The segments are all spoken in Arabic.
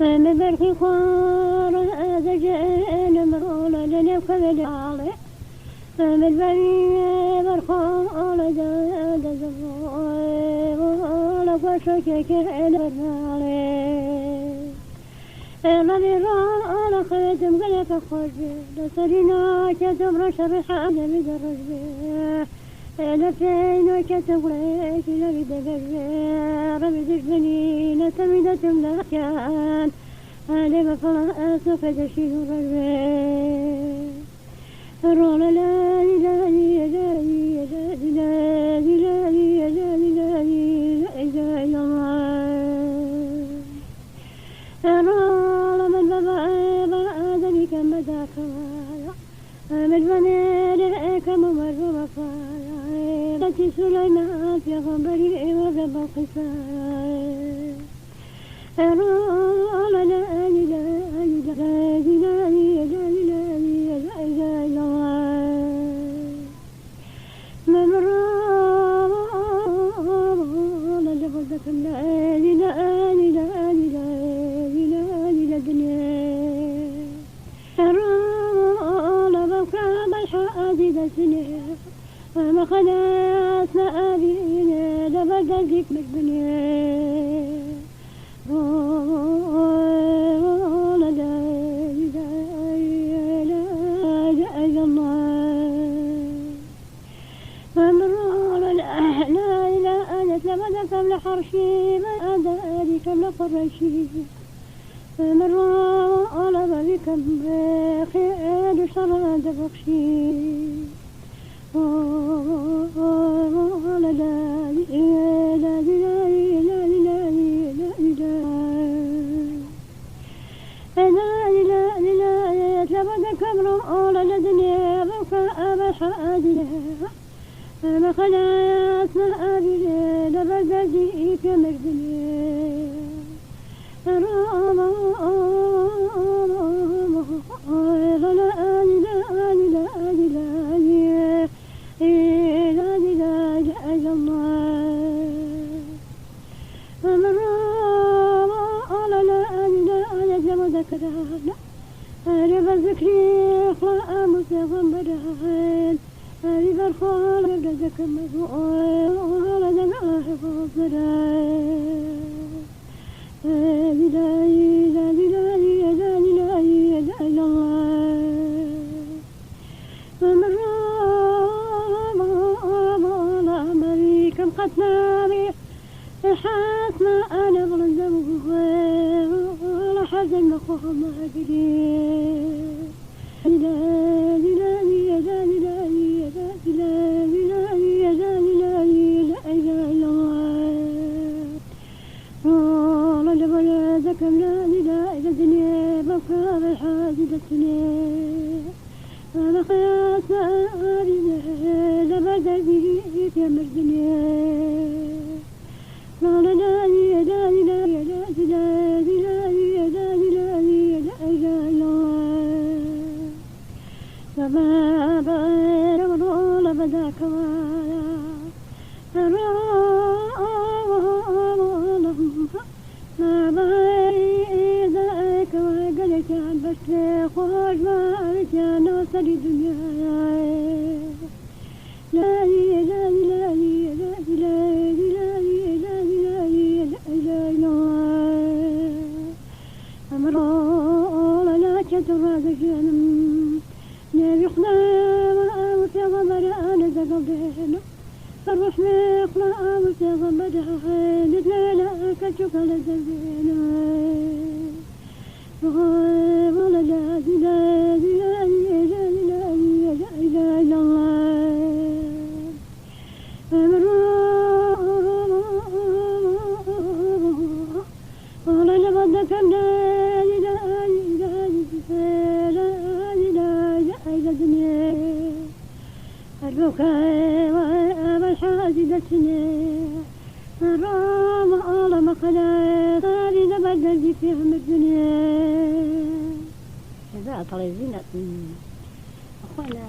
مبرخي خوار زجان مرولة لنا كبد علي مدبري برخول زبول وشكك البرالي ربي على خيتم قلك خرجي لسرنا كتم رشرح على بدرجي لفين كتم قليك لبد برجي ربي دجبني نتمدة ملاكان علي بفلا سوف تشيل رجي الرول لا إله إلا الله الرول من بابا ذلك مداك من بنيك ممر رفايا التي سليمان في غنبري وغب القصايا الرول لا إله إلا ما خلصنا أبينا لبدلك مجبنين لا لا لا إلا الله ومرور الأحلى إلى أنت لبدك لحرشي ما أدري كم لقرشي ومرور بكم خير شرد بخشي ما خلصنا أبينا لبدلك مجبنين أريد ذكري خلا متغمرين أريد الخال بدك مذوقين ولا دمع حفظ قتنامي حاسنا أنا ظلم ولا حزن مخوخ ما أدري أنا خياس أريد لبدأ بيك يا مردني لا لا لا لا لا لا لا لا فما بغير ولا بداك ما بغير ذاك وقلت عن بس خوش ما أرجع نوصل الدنيا لا لا لا لا لا لا لا أمر لا تدرى بجنم نبي خلام وفي ضمر أنا زقلنا فالروح مخلام وفي ضمر ندلا لا كتشوف على زبينا ولا لا لا لا لا لا ولا لبدك لا لا لا البكاء والحاجة سنين الرام على مقلات هذه بدل فيهم الدنيا هذا طلعين أخوانا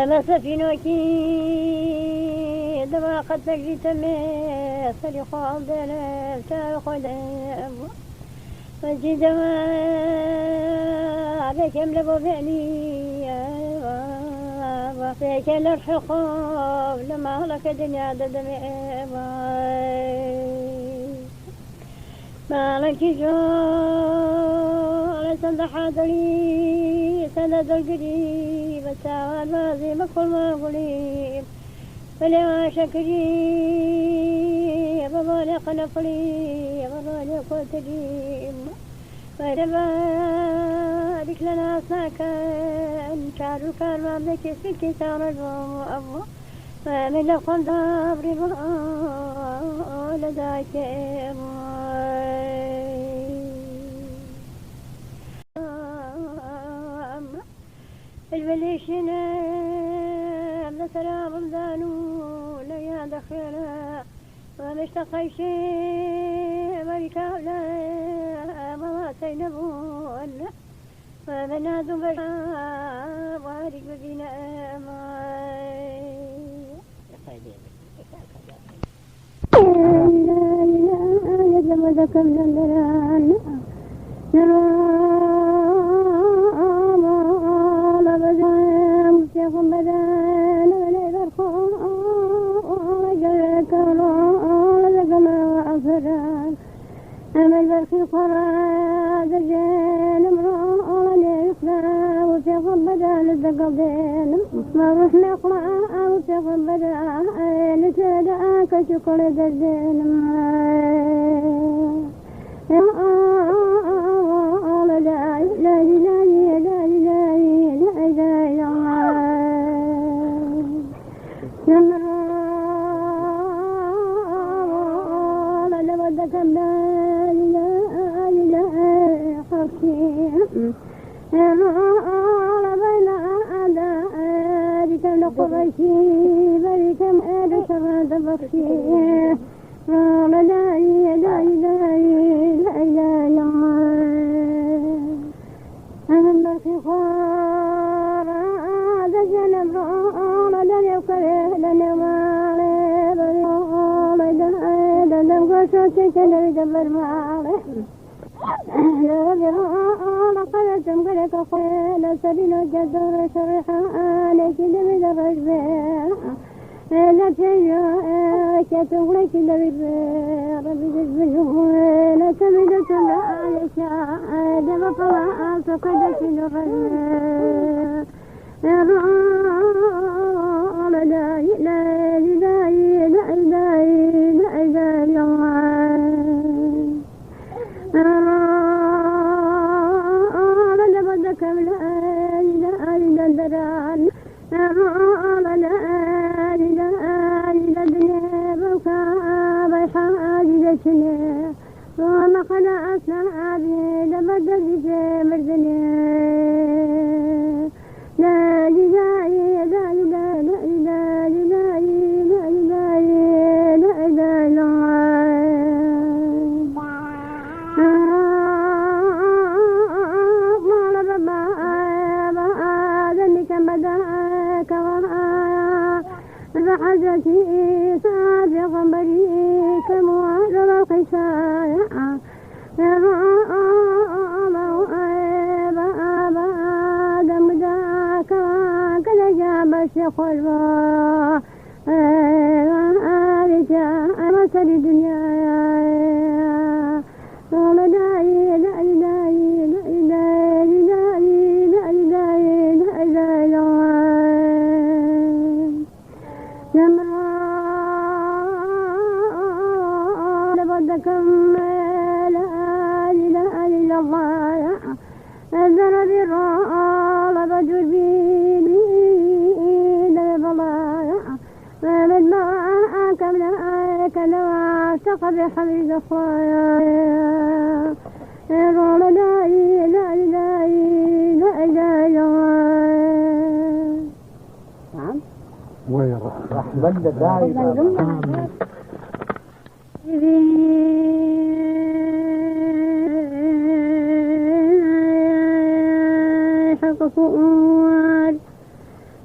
ما سفينوكي دما قد تجري تمي صريخ عبدالله تاخد وجد ما عليك يملك بعني وفيك الرحقوب لما هلك دنيا دمي ما لك جول سند حاضري سند القريب الساعة الماضي بكل ما قليب فلما شكري بضالق نفلي بضالق تجيب ويتبارك لنا ساكن شعر كان ما بك سكي سار أبو ومن لقم دابر لداك البليشنا مثلا رمضانو ليا دخينا ومشتقي شيء مريكا ولا ما سينبون ومن هذا بشا وارق بنا يجب ذكر لندران نرى شيخ بدان وليد الخوال جاك رول لقما وعفران أما البرخي قراد الجان مرول ليخلا وشيخ بدان الدقبين ما روح نقرأ وشيخ بدان لسداك شكر الدين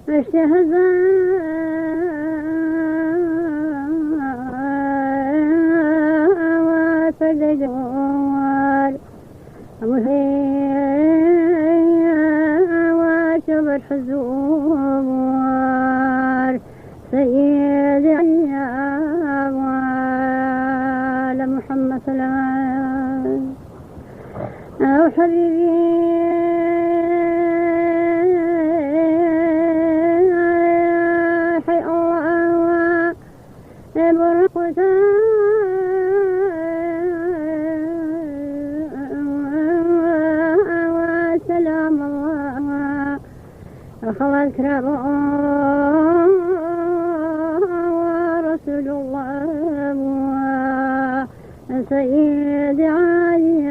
اشتهى وفددوار وشب الحزوار سيد أيام محمد صلى الله عليه وسلم أو حبيبي حي الله برقة وسلام الله خلق رب ورسول الله سيد علي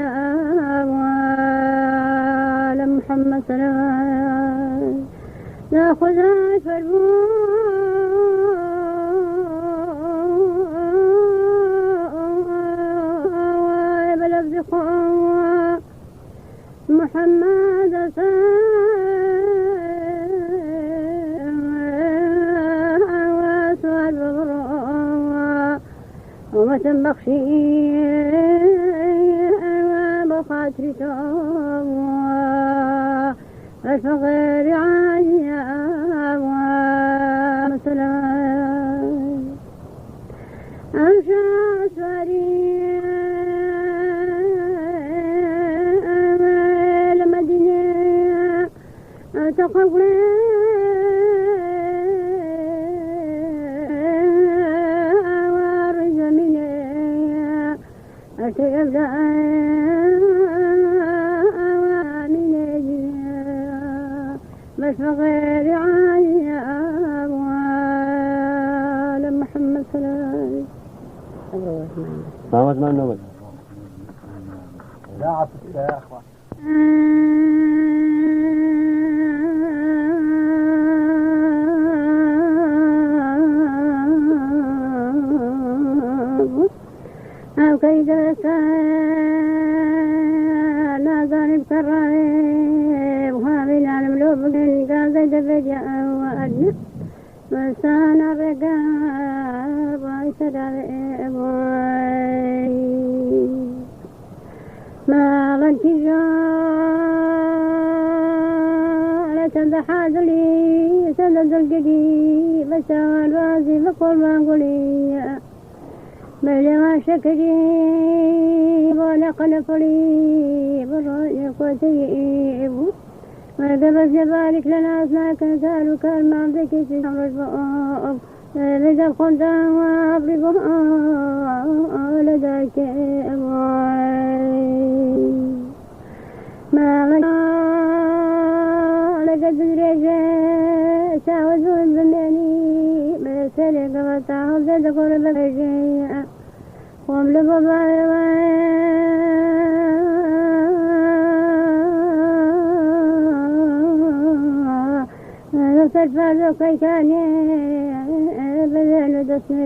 وعلى محمد صلى الله عليه وسلم ناخذ بلفظ محمد وسؤال بضرع ومتن بخشي بخاطري الفقير عاليا وسلام أمشى أسواري المدينة تقبل ورج مني أتبدأ بس غير علي وعلى محمد صلى الله عليه وسلم. ما اسمع النوم؟ لا عطف يا أخوة. أو كيد نازل بكرائب وهابي العالم لو بقين قاعد بديا وأدنى وسانا رقاب ويسرائب ما غنت جالة تنضحاد لي سند القدي بسان رازي بقول ما قولي بلغ شكري ولقل قريب الرؤيا وتيئب وقبل جبالك لنا أسناك نسالك المعبك في شمر الفؤاب لدى الخندام وأبرق لديك ما لقد درجة ساوزوا البناني بسلك وطاهم زد قرب الرجية ومل بابا نصر فارو كي كان بذل دسم